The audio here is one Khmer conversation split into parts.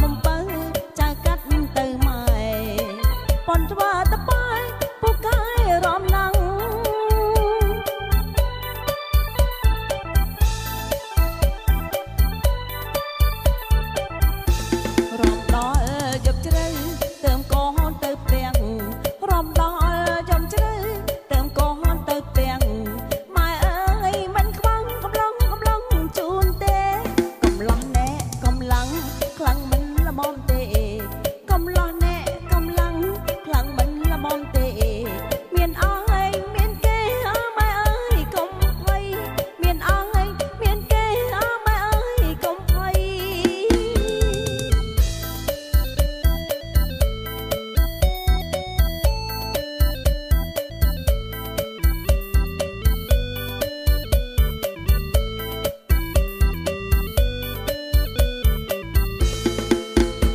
បំពៅចៅកាត់ទៅម៉ែប៉ុនធ្វើតបាយពូកាយរំណាំងរំដល់យប់ជ្រៅទៅកូនទៅពាំងរំដល់យប់ជ្រៅទៅកូនទៅពាំងម៉ែអើយមិនខ្វងកំឡុងជូនទេកំឡោះណែកំឡាំងខ្លាំងមិនល្មមទេកំឡោះណែកំឡាំងខ្លាំងមិនល្មមទេមានអស់ហើយមានគេអើម៉ែអើយកុំភ័យមានអស់ហើយមានគេអើម៉ែអើយកុំភ័យ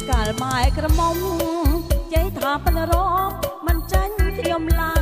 កាលម៉ែក្រមុំនិយាយថាប៉ុនរមមិនចាញ់ខ្ញុំឡើ